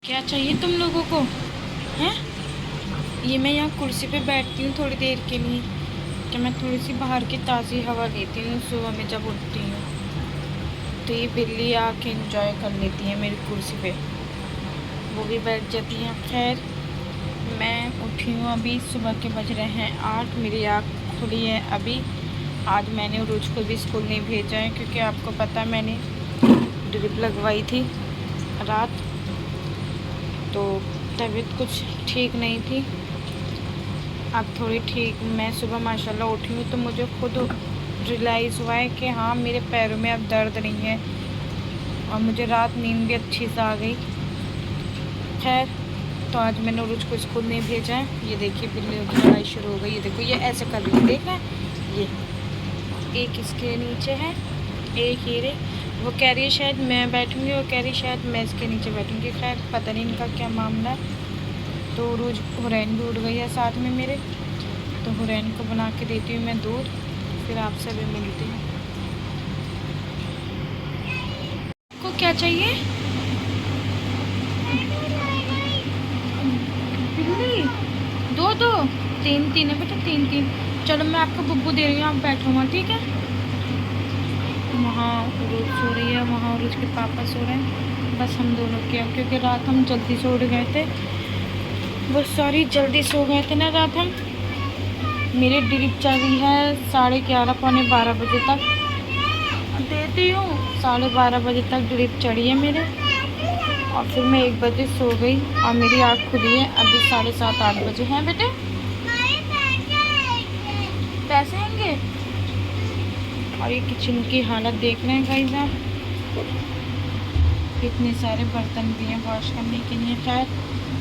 क्या चाहिए तुम लोगों को हैं? ये मैं यहाँ कुर्सी पे बैठती हूँ थोड़ी देर के लिए कि मैं थोड़ी सी बाहर की ताज़ी हवा लेती हूँ सुबह में जब उठती हूँ। तो ये बिल्ली आके एंजॉय कर लेती है मेरी कुर्सी पे, वो भी बैठ जाती है। खैर मैं उठी हूँ अभी, सुबह के बज रहे हैं 8, मेरी आँख खुली है अभी। आज मैंने रोज को भी स्कूल नहीं भेजा है क्योंकि आपको पता मैंने ड्रिप लगवाई थी रात, तो तबीयत कुछ ठीक नहीं थी। अब थोड़ी ठीक, मैं सुबह माशाल्लाह उठी हूँ तो मुझे खुद रियलाइज़ हुआ है कि हाँ मेरे पैरों में अब दर्द नहीं है और मुझे रात नींद भी अच्छी से आ गई। खैर तो आज मैंने रोज को स्कूल नहीं भेजा है। ये देखिए बिल्ली की लड़ाई शुरू हो गई। ये देखो ये ऐसे कर रही है, देखना ये एक इसके नीचे है, एक हीरे। वो कह रही है शायद मैं बैठूंगी, वो कह रही है शायद मैं इसके नीचे बैठूंगी। खैर पता नहीं इनका क्या मामला है। तो रोज़ हुरैन भी उठ गई है साथ में मेरे, तो हुरैन को बना के देती हूँ मैं दूध, फिर आपसे भी मिलती हूँ। को क्या चाहिए? बिल्ली दो दो, तीन तीन है बेटा, तीन तीन। चलो मैं आपको बुब्बू दे रही हूँ, आप बैठो वहाँ, ठीक है। वहाँ रोज सो रही है, वहाँ रोज के पापा सो रहे हैं, बस हम दोनों के, क्योंकि रात हम जल्दी से उठ गए थे। वो सॉरी जल्दी सो गए थे ना रात हम। मेरी ड्रिप चल रही है 11:30 पौने 12 बजे तक, देती हूँ 12:30 बजे तक ड्रिप चढ़ी है मेरे, और फिर मैं 1 बजे सो गई और मेरी आँख खुली है अभी 7:30 8 बजे हैं बेटे। पैसे आएंगे। और ये किचन की हालत देख रहे हैं गाइस आप, इतने सारे बर्तन भी हैं वॉश करने के लिए। खैर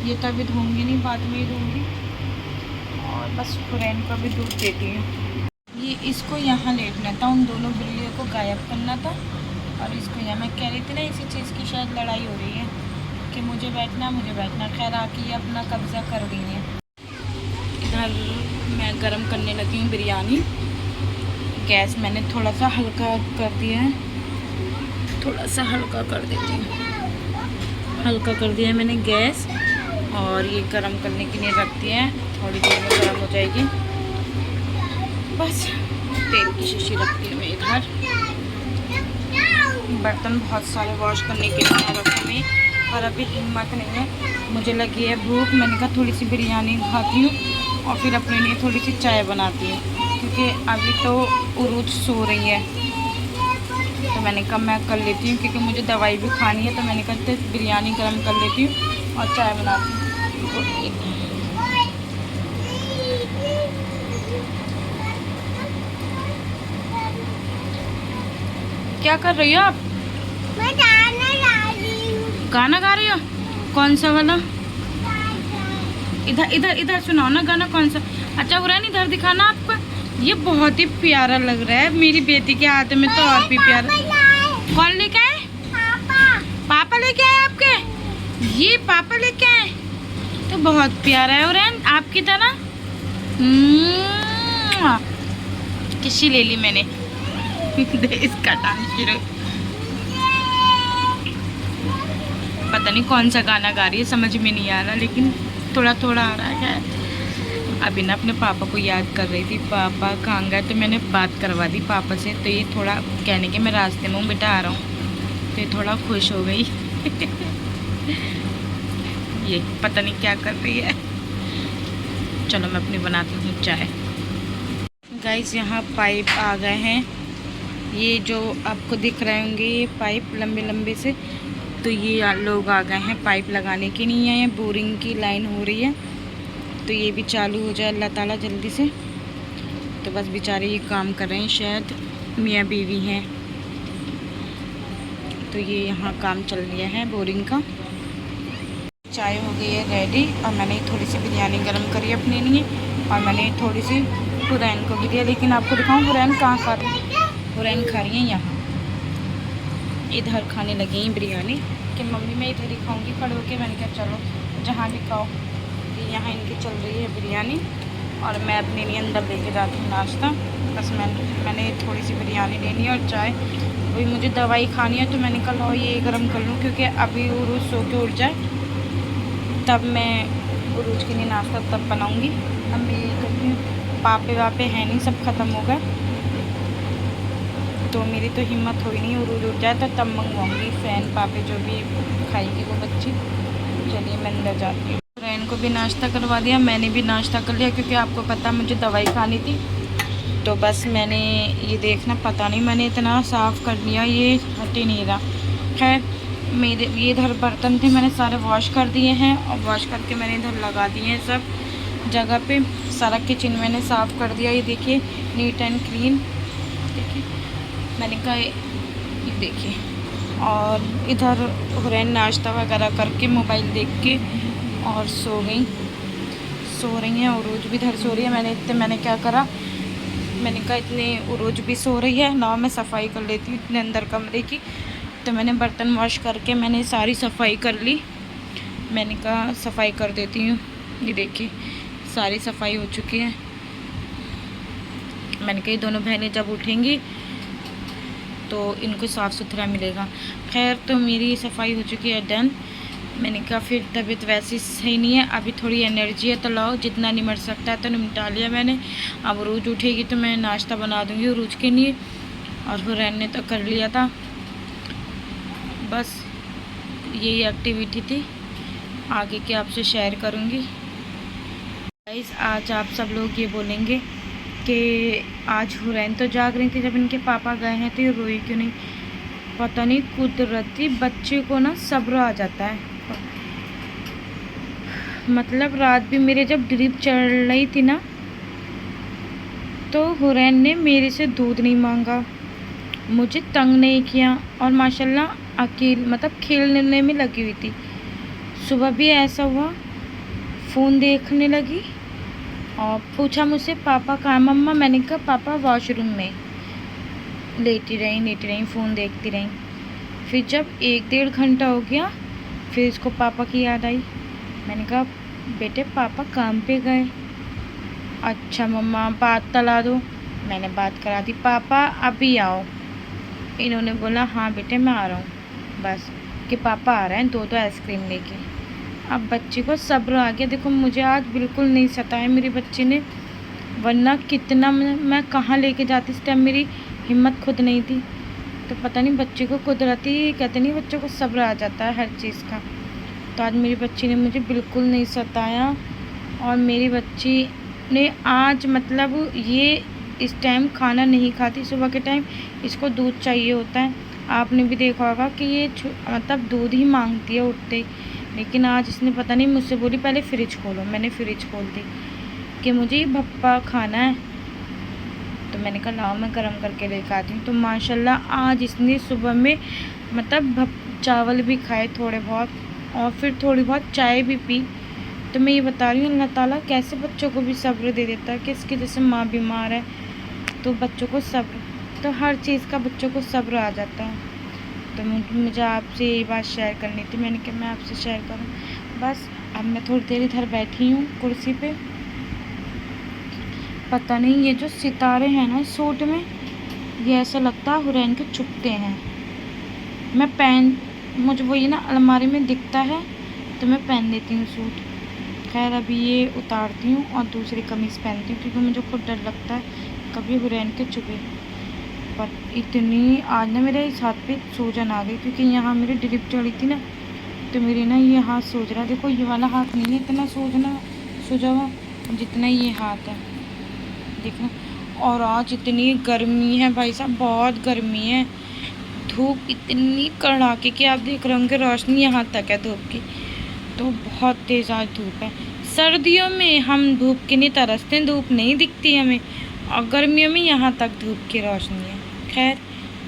ये तो अभी धोंगी नहीं, बाद में ही धोंगी। और बस हुरैन का भी दूध देती हूँ। ये इसको यहाँ लेटना था, उन दोनों बिल्लियों को गायब करना था, और इसको यहाँ, मैं कह रही थी ना इसी चीज़ की शायद लड़ाई हो रही है कि मुझे बैठना मुझे बैठना। खैर आके ये अपना कब्जा कर रही है। इधर मैं गरम करने लगी हूँ बिरयानी। गैस मैंने थोड़ा सा हल्का कर दिया है, थोड़ा सा हल्का कर देती हूँ, हल्का कर दिया है मैंने गैस, और ये गरम करने के लिए रख दिया है। थोड़ी देर में गरम हो जाएगी। बस तेल की शीशी रखती हूँ मैं इधर। बर्तन बहुत सारे वॉश करने के लिए रखे हुए, पर अभी हिम्मत नहीं है। मुझे लगी है भूख, मैंने कहा थोड़ी सी बिरयानी खाती हूँ और फिर अपने लिए थोड़ी सी चाय बनाती हूँ, क्योंकि अभी तो उरूज सो रही है। तो मैंने कहा मैं कर लेती हूँ क्योंकि मुझे दवाई भी खानी है, तो मैंने कहा तो बिरयानी गर्म कर लेती हूँ और चाय बनाती हूँ। क्या कर रही हो आप? मैं गाना गा रही हूँ। गाना गा रही हो? कौन सा वाला? इधर इधर इधर सुनाओ ना गाना, कौन सा? अच्छा हुरैन इधर दिखाना आपको, ये बहुत ही प्यारा लग रहा है। मेरी बेटी के हाथ में तो और भी प्यारा। कौन लेके आए? पापा। पापा लेके आए आपके? ये पापा लेके आए तो बहुत प्यारा है हुरैन, आपकी तरह। किसी ले ली मैंने। इसका डांस शुरू, पता नहीं कौन सा गाना गा रही है, समझ में नहीं आ रहा, लेकिन थोड़ा थोड़ा आ रहा है। अभी ना अपने पापा को याद कर रही थी, पापा कहाँ गए, तो मैंने बात करवा दी पापा से। तो ये थोड़ा कहने के मैं रास्ते में हूँ बेटा, आ रहा हूँ, तो ये थोड़ा खुश हो गई। ये पता नहीं क्या कर रही है। चलो मैं अपनी बनाती हूँ चाय। गाइस यहाँ पाइप आ गए हैं, ये जो आपको दिख रहे होंगे ये पाइप लंबे लंबे से, तो ये लोग आ गए हैं पाइप लगाने के लिए। यहाँ बोरिंग की लाइन हो रही है, तो ये भी चालू हो जाए अल्लाह ताला जल्दी से। तो बस बेचारे ये काम कर रहे हैं, शायद मियाँ बीवी हैं। तो ये यहाँ काम चल रहा है बोरिंग का। चाय हो गई है रेडी, और मैंने थोड़ी सी बिरयानी गर्म करी अपने लिए, और मैंने थोड़ी सी हुरैन को भी दिया। लेकिन आपको दिखाऊँ हुरैन कहाँ खा रही है? हुरैन खा रही है यहाँ, इधर खाने लगी हैं बिरयानी कि मम्मी मैं इधर ही खाऊंगी खड़े होके। मैंने कहा चलो जहाँ भी खाओ। यहाँ इनकी चल रही है बिरयानी, और मैं अपने लिए अंदर लेके जाती हूँ नाश्ता। बस मैंने थोड़ी सी बिरयानी लेनी है और चाय। अभी मुझे दवाई खानी है, तो मैंने कहा लो ये गर्म कर लूँ, क्योंकि अभी वो रोज़ सो के उठ जाए तब मैं उरूज के लिए नाश्ता तब बनाऊंगी। अब मैं ये करती हूँ, पापे वापे हैं नहीं, सब ख़त्म हो गए, तो मेरी तो हिम्मत हो ही नहीं, उरूज उठ जाए तो तब मंगवाऊंगी फ़ैन पापे जो भी खाएगी वो बच्ची। चलिए मैं अंदर जाती हूँ। रैन को भी नाश्ता करवा दिया, मैंने भी नाश्ता कर लिया, क्योंकि आपको पता मुझे दवाई खानी थी। तो बस मैंने ये देखना, पता नहीं मैंने इतना साफ़ कर लिया, ये हट ही नहीं रहा। खैर मेरे ये इधर बर्तन थे, मैंने सारे वॉश कर दिए हैं, और वॉश करके मैंने इधर लगा दिए हैं सब जगह पे। सारा किचन मैंने साफ़ कर दिया, ये देखिए नीट एंड क्लीन। देखिए मैंने कहा ये देखिए। और इधर हुरैन नाश्ता वगैरह करके मोबाइल देख के और सो रही हैं। उरूज भी इधर सो रही है। मैंने क्या करा, मैंने कहा इतने उरूज भी सो रही है, ना मैं सफाई कर लेती हूँ इतने अंदर कमरे की। तो मैंने बर्तन वॉश करके मैंने सारी सफाई कर ली। मैंने कहा सफाई कर देती हूँ, ये देखिए सारी सफाई हो चुकी है। मैंने कहा दोनों बहनें जब उठेंगी तो इनको साफ़ सुथरा मिलेगा। खैर तो मेरी सफाई हो चुकी है डन। मैंने कहा फिर तबीयत वैसी सही नहीं है, अभी थोड़ी एनर्जी है, तो लाओ जितना निमट सकता है तो निमटा लिया मैंने। अब उरूज उठेगी तो मैं नाश्ता बना दूँगी उरूज के लिए, और हुरैन ने तो कर लिया था। बस यही एक्टिविटी थी, आगे के आपसे शेयर करूँगी। गाइस आज आप सब लोग ये बोलेंगे कि आज हुरैन तो जाग रही थी, जब इनके पापा गए हैं तो ये रोई क्यों नहीं। पता नहीं कुदरती बच्चे को ना सब्र आ जाता है। मतलब रात भी मेरे जब ड्रिप चल रही थी ना, तो हुरैन ने मेरे से दूध नहीं मांगा, मुझे तंग नहीं किया, और माशाल्लाह मतलब खेलने में लगी हुई थी। सुबह भी ऐसा हुआ, फ़ोन देखने लगी और पूछा मुझसे पापा कहाँ मम्मा। मैंने कहा पापा वॉशरूम में। लेटी रही फ़ोन देखती रही। फिर जब 1-1.5 घंटा हो गया, फिर इसको पापा की याद आई। मैंने कहा बेटे पापा काम पे गए। अच्छा मम्मा बात करा दो। मैंने बात करा दी, पापा अभी आओ। इन्होंने बोला हाँ बेटे मैं आ रहा हूँ, बस कि पापा आ रहे हैं 2 आइसक्रीम लेके। अब बच्ची को सब्र आ गया। देखो मुझे आज बिल्कुल नहीं सताया मेरी बच्ची ने, वरना कितना मैं कहाँ लेके जाती इस टाइम, मेरी हिम्मत खुद नहीं थी। तो पता नहीं बच्चे को कुदरती कहते नहीं, बच्चों को सब्र आ जाता है हर चीज़ का। तो आज मेरी बच्ची ने मुझे बिल्कुल नहीं सताया, और मेरी बच्ची ने आज मतलब ये इस टाइम खाना नहीं खाती, सुबह के टाइम इसको दूध चाहिए होता है। आपने भी देखा होगा कि ये मतलब दूध ही मांगती है उठते ही। लेकिन आज इसने पता नहीं मुझसे बोली पहले फ्रिज खोलो। मैंने फ्रिज खोल दी कि मुझे ये भप्पा खाना है। तो मैंने कहा लाओ मैं गर्म करके लेकर आती हूँ। तो माशाल्लाह आज इसने सुबह में मतलब चावल भी खाए थोड़े बहुत, और फिर थोड़ी बहुत चाय भी पी। तो मैं ये बता रही हूँ अल्लाह ताला कैसे बच्चों को भी सब्र दे देता है कि इसकी जैसे माँ बीमार है तो बच्चों को सब्र, तो हर चीज़ का बच्चों को सब्र आ जाता है। तो मुझे आपसे यही बात शेयर करनी थी, मैंने कहा मैं आपसे शेयर करूं। बस अब मैं थोड़ी देर इधर बैठी हूँ कुर्सी पे। पता नहीं ये जो सितारे हैं ना इस सूट में, ये ऐसा लगता है हुरैन के चुभते हैं। मैं मुझे वही ना अलमारी में दिखता है तो मैं पहन लेती हूँ सूट। खैर अभी ये उतारती हूँ और दूसरी कमीज़ पहनती हूँ, क्योंकि मुझे खुद डर लगता है कभी हुरैन के चुभे। पर इतनी आज ना मेरे इस हाथ पे सूजन आ गई, क्योंकि यहाँ मेरी ड्रिप चढ़ी थी ना, तो मेरे ना ये हाथ सूज रहा। देखो ये वाला हाथ नहीं है इतना सूजा हुआ जितना ये हाथ है, देखना। और आज इतनी गर्मी है भाई साहब, बहुत गर्मी है। धूप इतनी कड़ाके की, आप देख रहे होंगे रोशनी यहाँ तक है धूप की, तो बहुत तेज़ आज धूप है। सर्दियों में हम धूप के लिए तरसते हैं, धूप नहीं दिखती हमें, और गर्मियों में यहाँ तक धूप की रोशनी है। खैर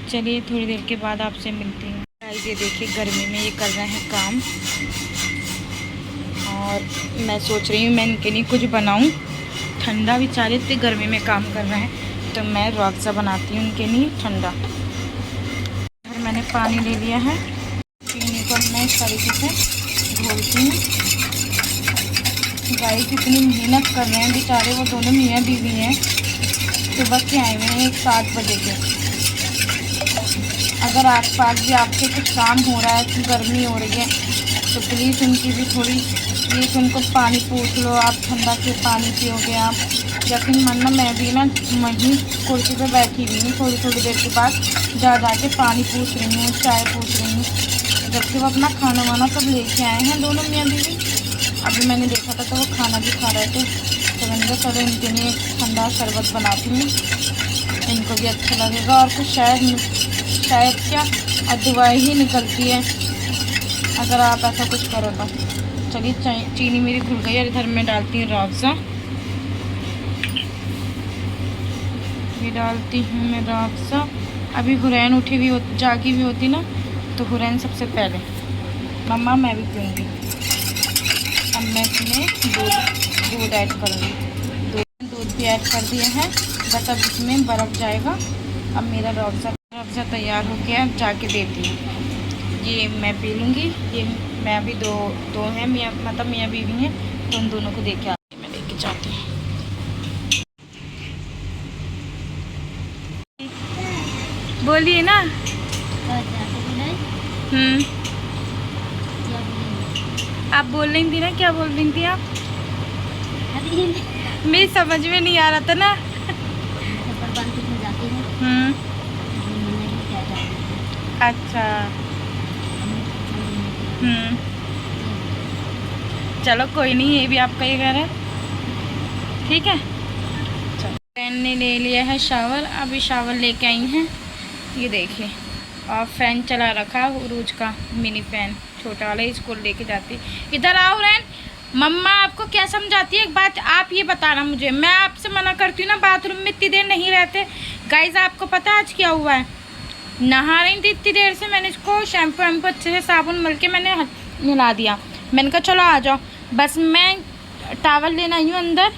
चलिए थोड़ी देर के बाद आपसे मिलती हूँ। ये देखिए गर्मी में ये कर रहे हैं काम, और मैं सोच रही हूँ मैं इनके लिए कुछ बनाऊँ। ठंडा बेचारे इतने गर्मी में काम कर रहे हैं, तो मैं रूअफ़ज़ा बनाती हूँ उनके लिए ठंडा। फिर मैंने पानी ले लिया है, पीने को मैं इस तरीके से घोलती हूँ। गाइस इतनी मेहनत कर रहे हैं बेचारे, वो दोनों मियाँ बीवी हैं, सुबह के आए हुए हैं 7 बजे के। अगर आस पास भी आपसे कुछ काम हो रहा है, गर्मी हो रही है, तो प्लीज़ उनकी भी थोड़ी प्लीज़ उनको पानी पूछ लो आप, ठंडा के पानी पियोगे आप। यकीन मानना मैं भी ना वहीं कुर्सी पे बैठी हुई हूँ, थोड़ी थोड़ी देर के बाद जा के पानी पूछ रही हूँ, चाय पूछ रही हूँ, जबकि वो अपना खाना वाना सब लेके आए हैं दोनों मियाँ बीवी। अभी मैंने देखा था तो वो खाना भी खा रहे थे, तो मैंने कहा चलो इनके लिए ठंडा शरबत बनाती हूँ, इनको भी अच्छा लगेगा। और कुछ शायद क्या दवाई ही निकलती है अगर आप ऐसा कुछ करो तो। चलिए चीनी मेरी घुल गई और इधर मैं डालती हूँ रूअफ़ज़ा। ये डालती हूँ मैं रूअफ़ज़ा। अभी हुरैन उठी हुई जागी हुई होती ना तो हुरैन सबसे पहले मम्मा मैं भी पीऊँगी। अब मैं इसमें दूध ऐड करूँगी, दूध भी ऐड कर दिए हैं, बस अब इसमें बर्फ़ जाएगा। अब मेरा रूअफ़ज़ा तैयार हो गया, अब जाके देती हूँ। ये मैं पी लूँगी, ये मैं अभी दो हैं मियाँ, मतलब मियाँ बीवी हैं, तो उन दोनों को दे के आती मैं लेके जाती हूँ। बोलिए ना। आप बोल रही थी ना, क्या बोल रही थी आप? मेरी समझ में नहीं आ रहा था ना। अच्छा। चलो कोई नहीं, ये भी आपका ही घर है, ठीक है। फ्रेंड ने ले लिया है शावर, अभी शावर लेके आई हैं, ये देखिए। और फ़ैन चला रखा उरूज का मिनी फ़ैन छोटा वाला, इसको लेके जाती। इधर आओ रैन, मम्मा आपको क्या समझाती है एक बात आप ये बताना मुझे। मैं आपसे मना करती हूँ ना बाथरूम में इतनी देर नहीं रहते। गाइज आपको पता है आज क्या हुआ है? नहा रही थी इतनी देर से, मैंने इसको शैम्पू वैम्पू अच्छे से साबुन मल के मैंने नहला दिया। मैंने कहा चलो आ जाओ, बस मैं टावल लेना यूँ अंदर,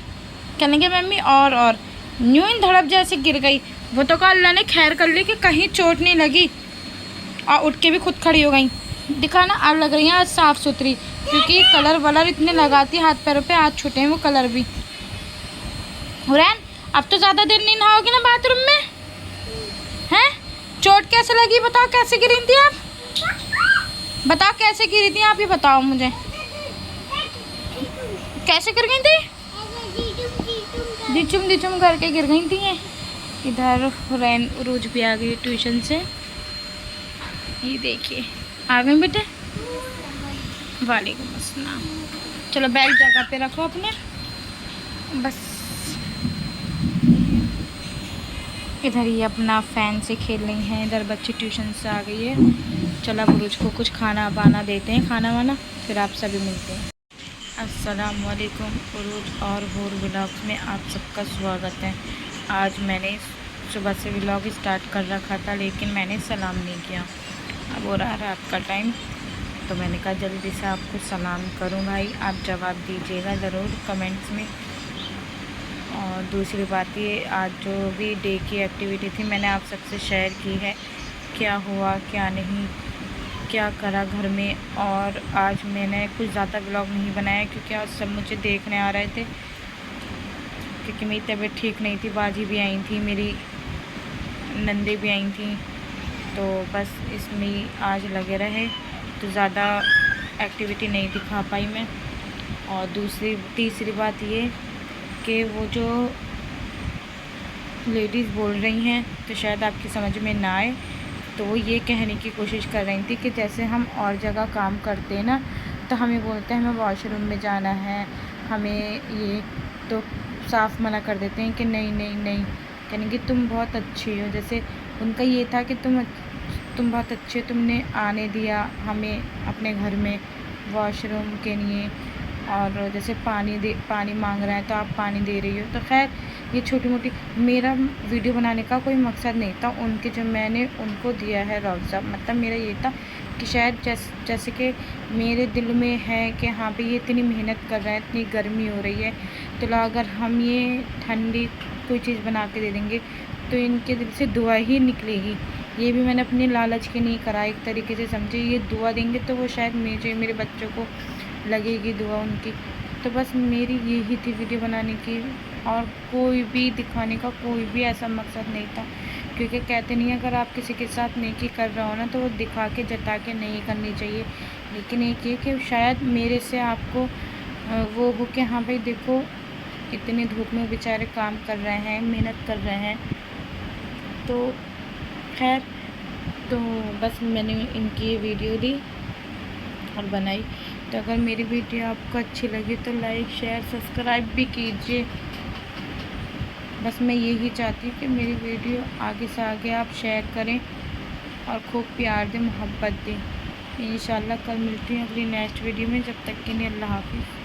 कहने के मम्मी और यूँ ही धड़प जैसे गिर गई। वो तो कहा अल्लाह ने खैर कर ली कि कहीं चोट नहीं लगी, और उठ के भी खुद खड़ी हो गई। दिखा ना, अब लग रही हैं आज साफ़ सुथरी, क्योंकि कलर वलर इतने लगाती हाथ पैरों पे, आज छूटे हैं वो कलर भी। हुरैन अब तो ज़्यादा देर नहीं नहाओगी ना बाथरूम में, हैं? चोट कैसे लगी बताओ, कैसे गिरी थी आप? बताओ कैसे गिरी थी आप, ही बताओ मुझे, कैसे गिर गई थी? दिचुम करके गिर गई थी ये। इधर हुरैन रोज भी आ गई ट्यूशन से, ये देखिए आ गए बेटे। वालेकुम अस्सलाम। चलो बैग जगह पे रखो अपने, बस। इधर ये अपना फ़ैन से खेल रही हैं, इधर बच्ची ट्यूशन से आ गई है। चलो अब रोज को कुछ खाना बाना देते हैं, खाना वाना, फिर आप सभी मिलते हैं। अस्सलाम वालेकुम, उरूज और हूर व्लॉग्स में आप सबका स्वागत है। आज मैंने सुबह से व्लॉग स्टार्ट कर रखा था, लेकिन मैंने सलाम नहीं किया। अब हो रहा रात का टाइम, तो मैंने कहा जल्दी से आपको सलाम करूं भाई, आप जवाब दीजिएगा ज़रूर कमेंट्स में। और दूसरी बात ये, आज जो भी डे की एक्टिविटी थी मैंने आप सबसे शेयर की है, क्या हुआ क्या नहीं, क्या करा घर में। और आज मैंने कुछ ज़्यादा व्लॉग नहीं बनाया, क्योंकि आज सब मुझे देखने आ रहे थे, क्योंकि मेरी तबीयत ठीक नहीं थी। बाजी भी आई थी, मेरी नंदे भी आई थी, तो बस इसमें ही आज लगे रहे, तो ज़्यादा एक्टिविटी नहीं दिखा पाई मैं। और तीसरी बात ये कि वो जो लेडीज़ बोल रही हैं तो शायद आपकी समझ में ना आए, तो वो ये कहने की कोशिश कर रही थी कि जैसे हम और जगह काम करते हैं ना, तो हमें बोलते हैं हमें वॉशरूम में जाना है, हमें ये, तो साफ मना कर देते हैं कि नहीं नहीं नहीं, कहने कि तुम बहुत अच्छी हो। जैसे उनका ये था कि तुम बहुत अच्छे, तुमने आने दिया हमें अपने घर में वॉशरूम के लिए, और जैसे पानी मांग रहा है तो आप पानी दे रही हो। तो खैर ये छोटी मोटी, मेरा वीडियो बनाने का कोई मकसद नहीं था, उनके जो मैंने उनको दिया है रूअफ़ज़ा, मतलब मेरा ये था कि शायद जैसे कि मेरे दिल में है कि हाँ भाई ये इतनी मेहनत कर रहा है, इतनी गर्मी हो रही है, तो अगर हम ये ठंडी कोई चीज़ बना के दे देंगे तो इनके दिल से दुआ ही निकलेगी। ये भी मैंने अपने लालच के नहीं करा, एक तरीके से समझे, ये दुआ देंगे तो वो शायद मेरे बच्चों को लगेगी दुआ उनकी। तो बस मेरी यही थी वीडियो बनाने की, और कोई भी दिखाने का कोई भी ऐसा मकसद नहीं था, क्योंकि कहते नहीं अगर आप किसी के साथ नेकी कर रहे हो ना, तो वो दिखा के जता के नहीं करनी चाहिए। लेकिन एक ये कि शायद मेरे से आपको वो हो कि हाँ भाई देखो इतनी धूप में बेचारे काम कर रहे हैं, मेहनत कर रहे हैं। तो खैर, तो बस मैंने इनकी वीडियो ली और बनाई। तो अगर मेरी वीडियो आपको अच्छी लगी तो लाइक शेयर सब्सक्राइब भी कीजिए। बस मैं यही चाहती हूँ कि मेरी वीडियो आगे से आगे आप शेयर करें और खूब प्यार दें, मोहब्बत दें। इंशाल्लाह कल मिलती हूँ अगली नेक्स्ट वीडियो में। जब तक के लिए अल्लाह हाफिज़।